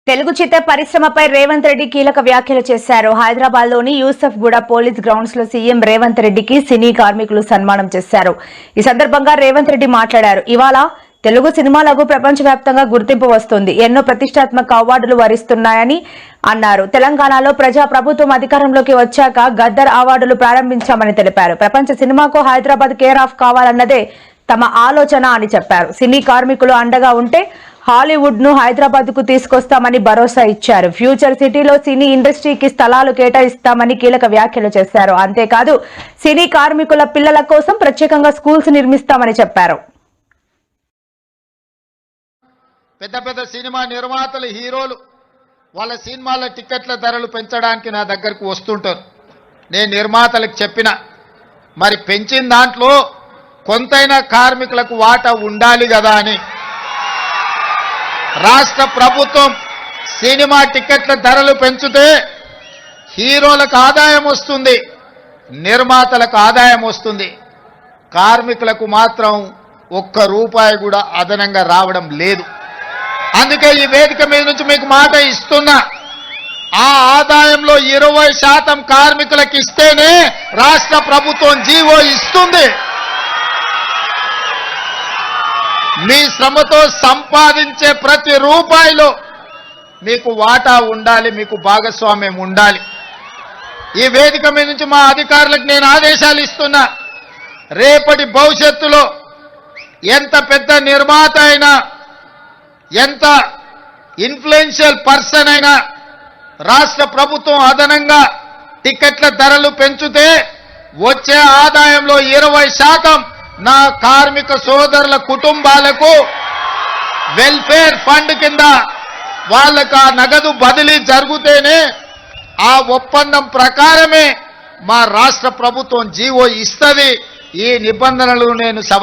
తెలుగు చిత్ర పరిశ్రమపై రేవంత్ రెడ్డి కీలక వ్యాఖ్యలు చేశారు. హైదరాబాద్ లోని యూసఫ్ గూడ పోలీస్ గ్రౌండ్స్ లో సీఎం రేవంత్ రెడ్డికి సినీ కార్మికులు సన్మానం చేశారు. ఈ సందర్భంగా రేవంత్ రెడ్డి మాట్లాడారు. ఇవాళ తెలుగు సినిమాలకు ప్రపంచవ్యాప్తంగా గుర్తింపు వస్తుంది. ఎన్నో ప్రతిష్టాత్మక అవార్డులు వరిస్తున్నాయని అన్నారు. తెలంగాణలో ప్రజా ప్రభుత్వం అధికారంలోకి వచ్చాక గద్దర్ అవార్డులు ప్రారంభించామని తెలిపారు. ప్రపంచ సినిమాకు హైదరాబాద్ కేర్ ఆఫ్ కావాలన్నదే తమ ఆలోచన అని చెప్పారు. సినీ కార్మికులు అండగా ఉంటే హాలీవుడ్ ను హైదరాబాద్ కు తీసుకొస్తామని భరోసా ఇచ్చారు. ఫ్యూచర్ సిటీలో సినీ ఇండస్ట్రీకి స్థలాలు కేటాయిస్తామని కీలక వ్యాఖ్యలు చేశారు. అంతేకాదు సినీ కార్మికుల పిల్లల కోసం ప్రత్యేకంగా స్కూల్స్ నిర్మిస్తామని చెప్పారు. పెద్ద పెద్ద సినిమా నిర్మాతలు హీరోలు వాళ్ళ సినిమాల టికెట్ల ధరలు పెంచడానికి నా దగ్గరకు వస్తుంటారు. నేను నిర్మాతలకు చెప్పిన మరి పెంచిన దాంట్లో కొంతైనా కార్మికులకు వాటా ఉండాలి కదా అని. రాష్ట్ర ప్రభుత్వం సినిమా టికెట్ల ధరలు పెంచితే హీరోలకు ఆదాయం వస్తుంది, నిర్మాతలకు ఆదాయం వస్తుంది, కార్మికులకు మాత్రం ఒక్క రూపాయి కూడా అదనంగా రావడం లేదు. అందుకే ఈ వేదిక మీద నుంచి మీకు మాట ఇస్తున్నా, ఆ ఆదాయంలో 20% కార్మికులకు ఇస్తేనే రాష్ట్ర ప్రభుత్వం జీవో ఇస్తుంది. మీ శ్రమతో సంపాదించే ప్రతి రూపాయిలో మీకు వాటా ఉండాలి, మీకు భాగస్వామ్యం ఉండాలి. ఈ వేదిక మీద నుంచి మా అధికారులకు నేను ఆదేశాలు ఇస్తున్నా, రేపటి భవిష్యత్తులో ఎంత పెద్ద నిర్మాత అయినా, ఎంత ఇన్ఫ్లుయెన్షియల్ పర్సన్ అయినా రాష్ట్ర ప్రభుత్వం అదనంగా టికెట్ల ధరలు పెంచితే వచ్చే ఆదాయంలో 20% నా కార్మిక సోదరుల కుటుంబాలకు వెల్ఫేర్ ఫండ్ కింద వాళ్ళకు ఆ నగదు బదిలీ జరిగితేనే ఆ ఒప్పందం ప్రకారమే మా రాష్ట్ర ప్రభుత్వం జీవో ఇస్తుంది. ఈ నిబంధనలు నేను